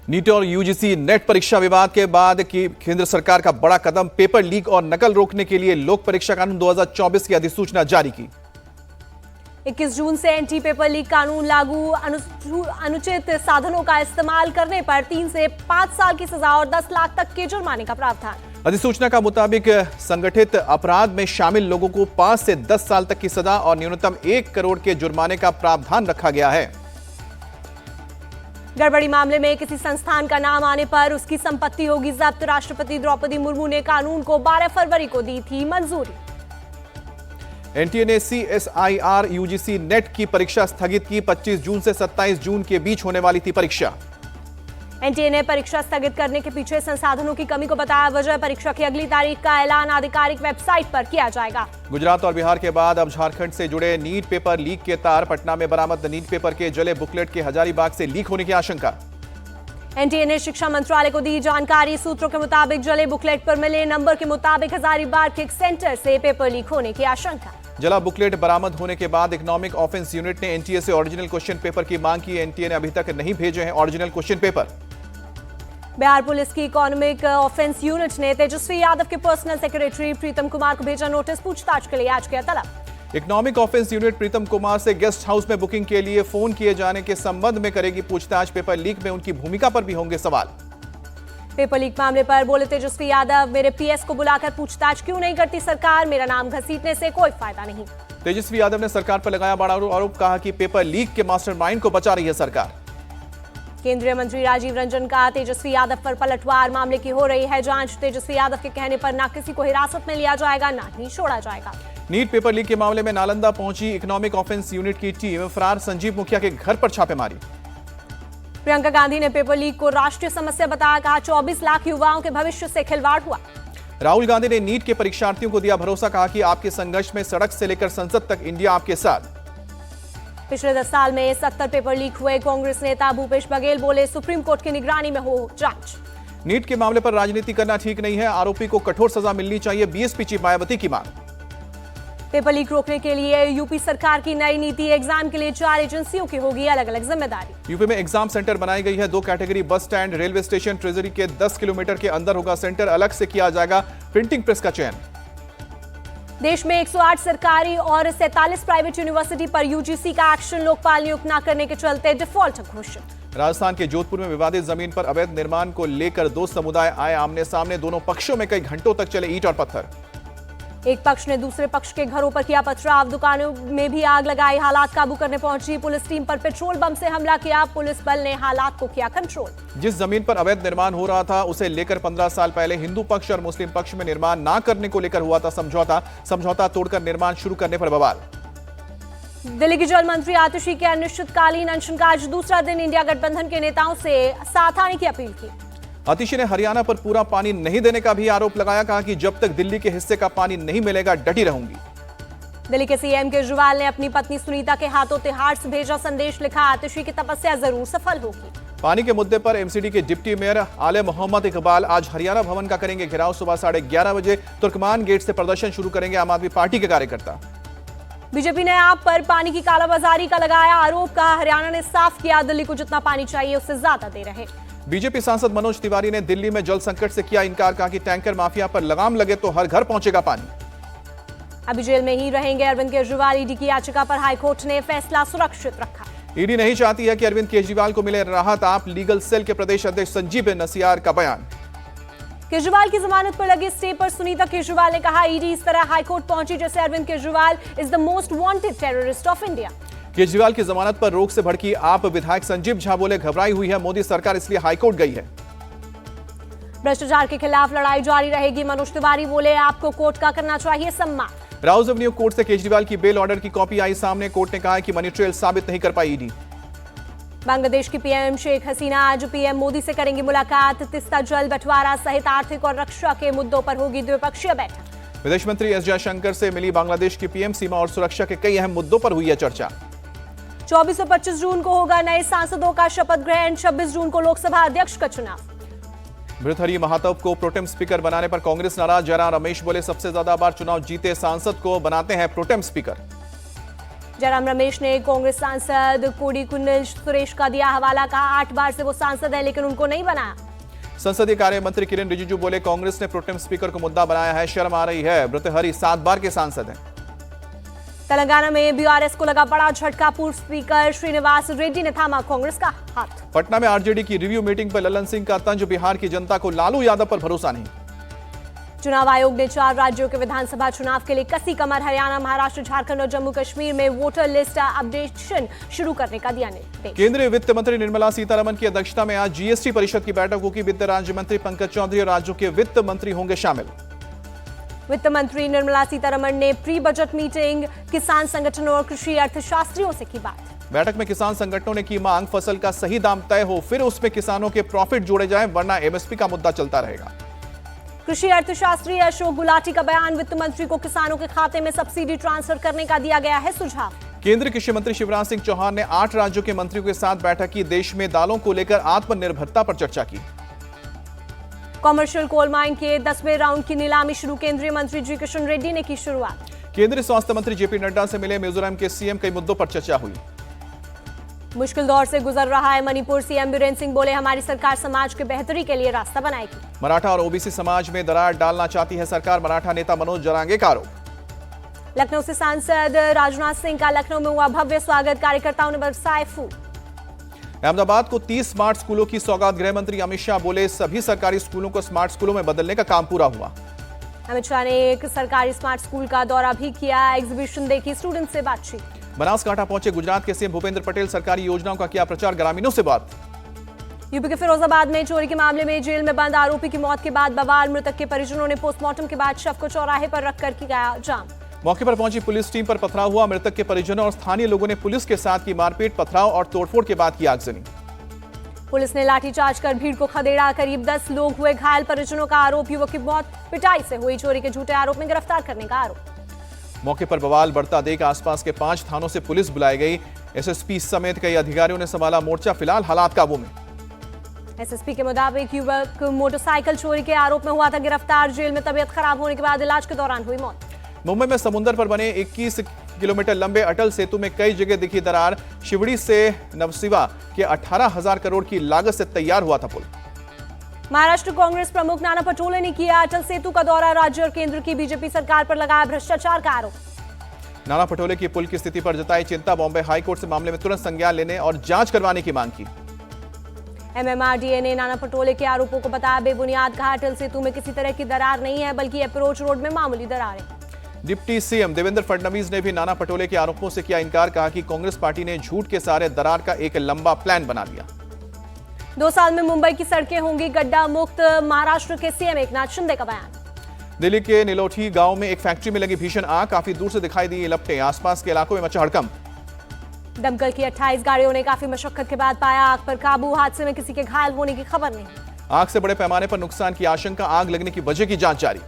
NEET और UGC net परीक्षा विवाद के बाद की केंद्र सरकार का बड़ा कदम, पेपर लीक और नकल रोकने के लिए लोक परीक्षा कानून 2024 की अधिसूचना जारी की। 21 जून से एंटी पेपर लीक कानून लागू। अनुचित साधनों का इस्तेमाल करने पर 3 से 5 साल की सजा और 10 लाख तक के जुर्माने का प्रावधान। अधिसूचना का मुताबिक संगठित अपराध में शामिल लोगों को 5 से 10 साल तक की सजा और न्यूनतम 1 करोड़ के जुर्माने का प्रावधान रखा गया है। गड़बड़ी मामले में किसी संस्थान का नाम आने पर उसकी संपत्ति होगी जब्त। राष्ट्रपति द्रौपदी मुर्मू ने कानून को 12 फरवरी को दी थी मंजूरी। एनटीए ने CSIR यूजीसी नेट की परीक्षा स्थगित की। 25 जून से 27 जून के बीच होने वाली थी परीक्षा। एनटीए ने परीक्षा स्थगित करने के पीछे संसाधनों की कमी को बताया वजह। परीक्षा की अगली तारीख का ऐलान आधिकारिक वेबसाइट पर किया जाएगा। गुजरात और बिहार के बाद अब झारखंड से जुड़े नीट पेपर लीक के तार। पटना में बरामद नीट पेपर के जले बुकलेट के हजारीबाग से लीक होने की आशंका। एनटीए ने शिक्षा मंत्रालय को दी जानकारी। सूत्रों के मुताबिक जले बुकलेट पर मिले नंबर के मुताबिक हजारीबाग के एक सेंटर से पेपर लीक होने की आशंका। जला बुकलेट बरामद होने के बाद इकोनॉमिक ऑफेंस यूनिट ने एनटीए से ओरिजिनल क्वेश्चन पेपर की मांग की। एनटीए ने अभी तक नहीं भेजे हैं original question paper. Bihar police की इकोनॉमिक ऑफेंस यूनिट ने तेजस्वी यादव के पर्सनल सेक्रेटरी प्रीतम कुमार को भेजा नोटिस। पूछताछ के लिए आज किया तलब। Economic offence unit Pritam Kumar से गेस्ट हाउस में बुकिंग के लिए फोन किए जाने के संबंध में करेगी पूछताछ। पेपर लीक में उनकी भूमिका पर भी होंगे सवाल। पेपर लीक मामले पर बोले तेजस्वी यादव, मेरे पीएस को बुलाकर पूछताछ क्यों नहीं करती सरकार? मेरा नाम घसीटने से कोई फायदा नहीं। तेजस्वी यादव ने सरकार पर लगाया बड़ा आरोप। कहा कि पेपर लीक के मास्टरमाइंड को बचा रही है सरकार। केंद्रीय मंत्री राजीव रंजन का तेजस्वी यादव पर पलटवार। मामले की हो रही है जांच। तेजस्वी यादव के कहने पर ना किसी को हिरासत में लिया जाएगा ना ही छोड़ा जाएगा। नीट पेपर लीक के मामले में नालंदा पहुंची इकोनॉमिक ऑफेंस यूनिट की टीम। फरार संजीव मुखिया के घर पर छापेमारी। प्रियंका गांधी ने पेपर लीक को राष्ट्रीय समस्या बताया। कहा 24 लाख युवाओं के भविष्य से खिलवाड़ हुआ। राहुल गांधी ने नीट के परीक्षार्थियों को दिया भरोसा। कहा कि आपके संघर्ष में सड़क से लेकर संसद तक इंडिया आपके साथ। पिछले 10 साल में 70 पेपर लीक हुए। कांग्रेस नेता भूपेश बघेल बोले सुप्रीम कोर्ट की निगरानी में हो जांच। नीट के मामले पर राजनीति करना ठीक नहीं है। आरोपी को कठोर सजा मिलनी चाहिए। बीएसपी चीफ मायावती की मांग। पेपर लीक रोकने के लिए यूपी सरकार की नई नीति। एग्जाम के लिए 4 एजेंसियों की होगी अलग अलग जिम्मेदारी। यूपी में एग्जाम सेंटर बनाई गई है। 2 category, bus stand, railway station, treasury के 10 किलोमीटर के अंदर होगा सेंटर। अलग से किया जाएगा प्रिंटिंग प्रेस का चयन। देश में 108 सरकारी और 47 प्राइवेट यूनिवर्सिटी पर यूजीसी का एक्शन। लोकपाल नियुक्त न करने के चलते डिफॉल्ट घोषित। राजस्थान के जोधपुर में विवादित जमीन पर अवैध निर्माण को लेकर 2 समुदाय आए आमने सामने। दोनों पक्षों में कई घंटों तक चले ईंट और पत्थर। एक पक्ष ने दूसरे पक्ष के घरों पर किया पथराव। दुकानों में भी आग लगाई। हालात काबू करने पहुंची पुलिस टीम पर पेट्रोल बम से हमला किया। पुलिस बल ने हालात को किया कंट्रोल। जिस जमीन पर अवैध निर्माण हो रहा था उसे लेकर 15 साल पहले हिंदू पक्ष और मुस्लिम पक्ष में निर्माण ना करने को लेकर हुआ था समझौता तोड़कर निर्माण शुरू करने पर बवाल। दिल्ली की जल मंत्री आतिशी के अनिश्चितकालीन अनशन का आज दूसरा दिन। इंडिया गठबंधन के नेताओं से साथ आने की अपील की। आतिशी ने हरियाणा पर पूरा पानी नहीं देने का भी आरोप लगाया। कहा कि जब तक दिल्ली के हिस्से का पानी नहीं मिलेगा डटी रहूंगी। दिल्ली के सीएम केजरीवाल ने अपनी पत्नी सुनीता के हाथों तिहाड़ से भेजा संदेश। लिखा आतिशी की तपस्या जरूर सफल होगी। पानी के मुद्दे पर एमसीडी के डिप्टी मेयर आले मोहम्मद इकबाल आज हरियाणा भवन का करेंगे घेराव। सुबह 11:30 बजे तुर्कमान गेट से प्रदर्शन शुरू करेंगे आम आदमी पार्टी के कार्यकर्ता। बीजेपी ने आप पर पानी की कालाबाजारी का लगाया आरोप। कहा हरियाणा ने साफ किया दिल्ली को जितना पानी चाहिए उससे ज्यादा दे रहे। बीजेपी सांसद मनोज तिवारी ने दिल्ली में जल संकट से किया इनकार। कहा कि टैंकर माफिया पर लगाम लगे तो हर घर पहुंचेगा पानी। अभी जेल में ही रहेंगे अरविंद केजरीवाल। ईडी की याचिका पर हाईकोर्ट ने फैसला सुरक्षित रखा। ईडी नहीं चाहती है कि अरविंद केजरीवाल को मिले राहत। आप लीगल सेल के प्रदेश अध्यक्ष संजीव नसियार का बयान। केजरीवाल की जमानत पर लगे स्टे पर सुनीता केजरीवाल ने कहा ईडी इस तरह हाईकोर्ट पहुंची जैसे Arvind Kejriwal is the most wanted terrorist of India. Kejriwal की जमानत पर रोक से भड़की आप विधायक संजीव झा बोले घबराई हुई है मोदी सरकार इसलिए हाईकोर्ट गई है। भ्रष्टाचार के खिलाफ लड़ाई जारी रहेगी। मनोज तिवारी बोले आपको कोर्ट का करना चाहिए सम्मान। राउज एवेन्यू कोर्ट से केजरीवाल की बेल ऑर्डर की कॉपी आई सामने। कोर्ट ने कहा कि मनी ट्रेल साबित नहीं कर पाई ईडी। बांग्लादेश की पीएम शेख हसीना आज पीएम मोदी से करेंगी मुलाकात। तिस्ता जल बंटवारा सहित आर्थिक और रक्षा के मुद्दों पर होगी द्विपक्षीय बैठक। विदेश मंत्री एस जयशंकर से मिली बांग्लादेश की पीएम। सीमा और सुरक्षा के कई अहम मुद्दों पर हुई है चर्चा। 24 और 25 जून को होगा नए सांसदों का शपथ ग्रहण। 26 जून को लोकसभा अध्यक्ष का चुनाव। भृतहरि महातव को प्रोटेम स्पीकर बनाने पर कांग्रेस नाराज। जयराम रमेश बोले सबसे ज्यादा बार चुनाव जीते सांसद को बनाते हैं प्रोटेम स्पीकर। जयराम रमेश ने कांग्रेस सांसद कोडिकुनिल सुरेश का दिया हवाला, कहा 8 बार से वो सांसद है लेकिन उनको नहीं बनाया। संसदीय कार्य मंत्री किरेन रिजिजू बोले, कांग्रेस ने प्रोटेम स्पीकर को मुद्दा बनाया है, शर्म आ रही है। भर्तृहरि 7 बार के सांसद हैं। तेलंगाना में बीआरएस को लगा बड़ा झटका, पूर्व स्पीकर श्रीनिवास रेड्डी ने थामा कांग्रेस का हाथ। पटना में आरजेडी की रिव्यू मीटिंग पर ललन सिंह का तंज, बिहार की जनता को लालू यादव पर भरोसा नहीं। चुनाव आयोग ने 4 राज्यों के विधानसभा चुनाव के लिए कसी कमर, हरियाणा, महाराष्ट्र, झारखंड और जम्मू कश्मीर में वोटर लिस्ट अपडेशन शुरू करने का दिया निर्देश। केंद्रीय वित्त मंत्री निर्मला सीतारमण की अध्यक्षता में आज जीएसटी परिषद की बैठक होगी। वित्त राज्य मंत्री पंकज चौधरी और राज्यों के वित्त मंत्री होंगे शामिल। वित्त मंत्री निर्मला सीतारमण ने प्री बजट मीटिंग किसान संगठनों और कृषि अर्थशास्त्रियों से की बात। बैठक में किसान संगठनों ने की मांग, फसल का सही दाम तय हो, फिर उसमें किसानों के प्रॉफिट जोड़े जाएं, वरना एमएसपी का मुद्दा चलता रहेगा। कृषि अर्थशास्त्री अशोक गुलाटी का बयान, वित्त मंत्री को किसानों के खाते में सब्सिडी ट्रांसफर करने का दिया गया है सुझाव। केंद्रीय कृषि मंत्री शिवराज सिंह चौहान ने 8 राज्यों के मंत्रियों के साथ बैठक की। देश में दालों को लेकर आत्मनिर्भरता पर चर्चा की। कॉमर्शियल कोल माइन के 10वें राउंड की नीलामी शुरू, केंद्रीय मंत्री जी किशन रेड्डी ने की शुरुआत। केंद्रीय स्वास्थ्य मंत्री जेपी नड्डा से मिले मिजोरम के सीएम, कई मुद्दों पर चर्चा हुई। मुश्किल दौर से गुजर रहा है मणिपुर, सीएम बीरेन सिंह बोले, हमारी सरकार समाज के बेहतरी के लिए रास्ता बनाएगी। मराठा और ओबीसी समाज में दरार डालना चाहती है सरकार, मराठा नेता मनोज जरांगे का आरोप। लखनऊ से सांसद राजनाथ सिंह का लखनऊ में हुआ भव्य स्वागत, कार्यकर्ताओं ने बरसाए फूल। अहमदाबाद को 30 स्मार्ट स्कूलों की सौगात, गृह मंत्री अमित शाह बोले, सभी सरकारी स्कूलों को स्मार्ट स्कूलों में बदलने का काम पूरा हुआ। अमित शाह ने एक सरकारी स्मार्ट स्कूल का दौरा भी किया, एग्जीबिशन देखी, स्टूडेंट से बातचीत। बनासकांठा पहुंचे गुजरात के सीएम भूपेंद्र पटेल, सरकारी योजनाओं का किया प्रचार, ग्रामीणों से बात। यूपी के फिरोजाबाद में चोरी के मामले में जेल में बंद आरोपी की मौत के बाद बवाल, मृतक के परिजनों ने पोस्टमार्टम के बाद शव को चौराहे पर रखकर किया जाम। मौके पर पहुंची पुलिस टीम पर पथराव हुआ, मृतक के परिजनों और स्थानीय लोगों ने पुलिस के साथ की मारपीट, पथराव और तोड़फोड़ के बाद की आगजनी। पुलिस ने लाठीचार्ज कर भीड़ को खदेड़ा, करीब 10 लोग हुए घायल, परिजनों का आरोप युवक की मौत पिटाई से हुई, चोरी के झूठे आरोप में गिरफ्तार करने का आरोप। मौके पर बवाल बढ़ता देख आसपास के 5 थानों से पुलिस बुलाई गई। एसएसपी समेत कई अधिकारियों ने संभाला मोर्चा, फिलहाल हालात काबू में। एसएसपी के मुताबिक युवक मोटरसाइकिल चोरी के आरोप में हुआ था गिरफ्तार, जेल में तबीयत खराब होने के बाद इलाज के दौरान हुई मौत। मुंबई में समुद्र पर बने 21 किलोमीटर लंबे अटल सेतु में कई जगह दिखी दरार, शिवड़ी से नवसिवा के 18,000 करोड़ की लागत से तैयार हुआ था पुल। महाराष्ट्र कांग्रेस प्रमुख नाना पटोले ने किया अटल सेतु का दौरा, राज्य और केंद्र की बीजेपी सरकार पर लगाया भ्रष्टाचार का आरोप। नाना पटोले की पुल की स्थिति पर जताई चिंता, बॉम्बे हाईकोर्ट से मामले में तुरंत संज्ञान लेने और जांच करवाने की मांग की। एमएमआरडीए ने नाना पटोले के आरोपों को बताया बेबुनियाद, कहा अटल सेतु में किसी तरह की दरार नहीं है, बल्कि अप्रोच रोड में मामूली दरार है। डिप्टी सीएम देवेंद्र फडणवीस ने भी नाना पटोले के आरोपों से किया इनकार, कहा कि कांग्रेस पार्टी ने झूठ के सहारे दरार का एक लंबा प्लान बना लिया। 2 साल में मुंबई की सड़कें होंगी गड्ढा मुक्त, महाराष्ट्र के सीएम एकनाथ शिंदे का बयान। दिल्ली के नीलोठी गांव में एक फैक्ट्री में लगी भीषण आग, काफी दूर से दिखाई दी लपटें, आसपास के इलाकों में मचा हड़कंप। दमकल की 28 गाड़ियों ने काफी मशक्कत के बाद पाया आग पर काबू, हादसे में किसी के घायल होने की खबर नहीं। आग से बड़े पैमाने पर नुकसान की आशंका, आग लगने की वजह की जांच जारी।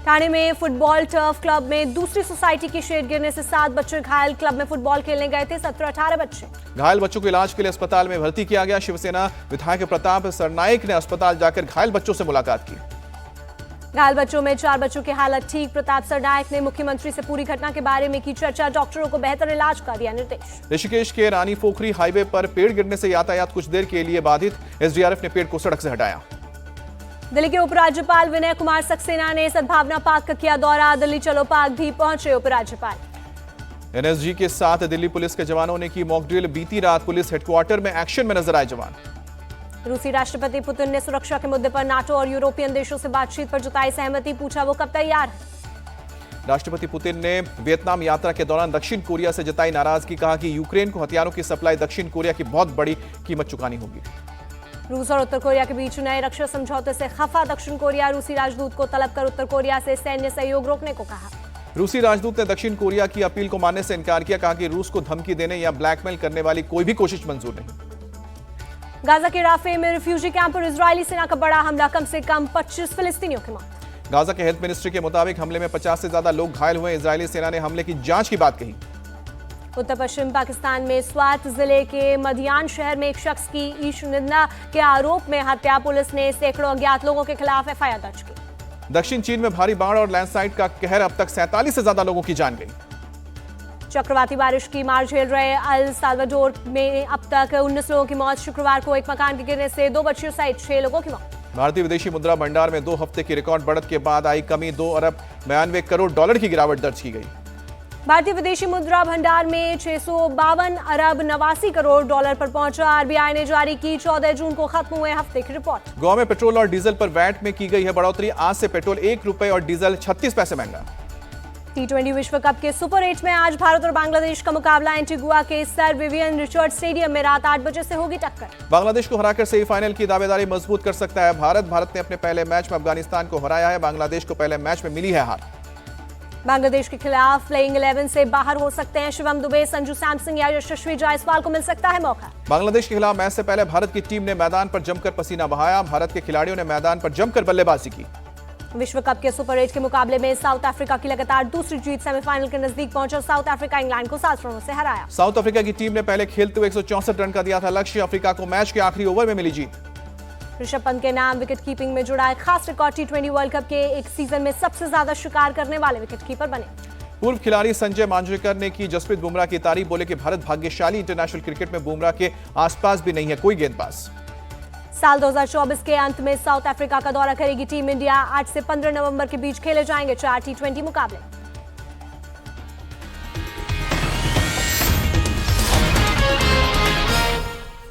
ठाणे में फुटबॉल टर्फ क्लब में दूसरी सोसाइटी की शेड गिरने से 7 बच्चे घायल, क्लब में फुटबॉल खेलने गए थे 17-18 बच्चे। घायल बच्चों को इलाज के लिए अस्पताल में भर्ती किया गया। शिवसेना विधायक प्रताप सरनाइक ने अस्पताल जाकर घायल बच्चों से मुलाकात की। घायल बच्चों में 4 बच्चों की हालत ठीक, प्रताप सरनाइक ने मुख्यमंत्री से पूरी घटना के बारे में की चर्चा, डॉक्टरों को बेहतर इलाज का दिया निर्देश। ऋषिकेश के रानी पोखरी हाईवे पर पेड़ गिरने से यातायात कुछ देर के लिए बाधित, एसडीआरएफ ने पेड़ को सड़क से हटाया। दिल्ली के उपराज्यपाल विनय कुमार सक्सेना ने सद्भावना पार्क का किया दौरा, दिल्ली चलो पार्क भी पहुंचे उपराज्यपाल। एनएसजी के साथ दिल्ली पुलिस के जवानों ने की मॉक ड्रिल, बीती रात पुलिस हेडक्वार्टर में एक्शन में नजर आए जवान। रूसी राष्ट्रपति पुतिन ने सुरक्षा के मुद्दे पर नाटो और यूरोपियन देशों से बातचीत पर जताई सहमति, पूछा वो कब तैयार है। राष्ट्रपति पुतिन ने वियतनाम यात्रा के दौरान दक्षिण कोरिया से जताई नाराजगी, कहा कि यूक्रेन को हथियारों की सप्लाई दक्षिण कोरिया की बहुत बड़ी कीमत चुकानी होगी। रूस और उत्तर कोरिया के बीच नए रक्षा समझौते से खफा दक्षिण कोरिया, रूसी राजदूत को तलब कर उत्तर कोरिया से सैन्य सहयोग रोकने को कहा। रूसी राजदूत ने दक्षिण कोरिया की अपील को मानने से इनकार किया, कहा कि रूस को धमकी देने या ब्लैकमेल करने वाली कोई भी कोशिश मंजूर नहीं। गाजा के राफे में रिफ्यूजी कैंप पर इजरायली सेना का बड़ा हमला, कम से कम 25 फिलिस्तीनियों की मौत। गाजा के हेल्थ मिनिस्ट्री के मुताबिक हमले में 50 से ज्यादा लोग घायल हुए। इजरायली सेना ने हमले की जांच की बात कही। उत्तर पश्चिम पाकिस्तान में स्वात जिले के मदियान शहर में एक शख्स की ईश निंदा के आरोप में हत्या, पुलिस ने सैकड़ों अज्ञात लोगों के खिलाफ एफआईआर दर्ज की। दक्षिण चीन में भारी बाढ़ और लैंडस्लाइड का कहर, अब तक 47 से ज्यादा लोगों की जान गई। चक्रवाती बारिश की मार झेल रहे अल साल्वाडोर में अब तक 19 लोगों की मौत। शुक्रवार को एक मकान के गिरने से 2 बच्चियों सहित 6 लोगों की मौत। भारतीय विदेशी मुद्रा भंडार में 2 हफ्ते की रिकॉर्ड बढ़त के बाद आई कमी। 2 अरब 92 करोड़ डॉलर की गिरावट दर्ज की गई। भारतीय विदेशी मुद्रा भंडार में 652 अरब 89 करोड़ डॉलर पर पहुंचा। आरबीआई ने जारी की 14 जून को खत्म हुए हफ्ते की रिपोर्ट। गोवा में पेट्रोल और डीजल पर वैट में की गई है बढ़ोतरी। आज से पेट्रोल 1 रुपए और डीजल 36 पैसे महंगा। T20 विश्व कप के सुपर 8 में आज भारत और बांग्लादेश का मुकाबला। एंटीगुआ के सर विवियन रिचर्ड स्टेडियम में रात 8 बजे से होगी टक्कर। बांग्लादेश को हराकर सेमीफाइनल की दावेदारी मजबूत कर सकता है भारत ने अपने पहले मैच में अफगानिस्तान को हराया है। बांग्लादेश को पहले मैच में मिली है हार। बांग्लादेश के खिलाफ प्लेइंग 11 से बाहर हो सकते हैं शिवम दुबे, संजू सैमसन या यशस्वी जायसवाल को मिल सकता है मौका। बांग्लादेश के खिलाफ मैच से पहले भारत की टीम ने मैदान पर जमकर पसीना बहाया। भारत के खिलाड़ियों ने मैदान पर जमकर बल्लेबाजी की। विश्व कप के सुपर 8 के मुकाबले में साउथ अफ्रीका की लगातार दूसरी जीत। सेमीफाइनल के नजदीक पहुंचा साउथ अफ्रीका इंग्लैंड को 7 रनों से हराया। साउथ अफ्रीका की टीम ने पहले खेलते हुए 164 रन का दिया था लक्ष्य। अफ्रीका को मैच के आखिरी ओवर में मिली जीत। ऋषभ पंत के नाम विकेट कीपिंग में जुड़ा है खास रिकॉर्ड। T20 वर्ल्ड कप के एक सीजन में सबसे ज्यादा शिकार करने वाले विकेट कीपर बने। पूर्व खिलाड़ी संजय मांजरेकर ने की जसप्रीत बुमराह की तारीफ। बोले कि भारत भाग्यशाली, इंटरनेशनल क्रिकेट में बुमराह के आसपास भी नहीं है कोई गेंदबाज। साल 2024 के अंत में साउथ अफ्रीका का दौरा करेगी टीम इंडिया। 8 से 15 नवंबर के बीच खेले जाएंगे 4 T20 मुकाबले।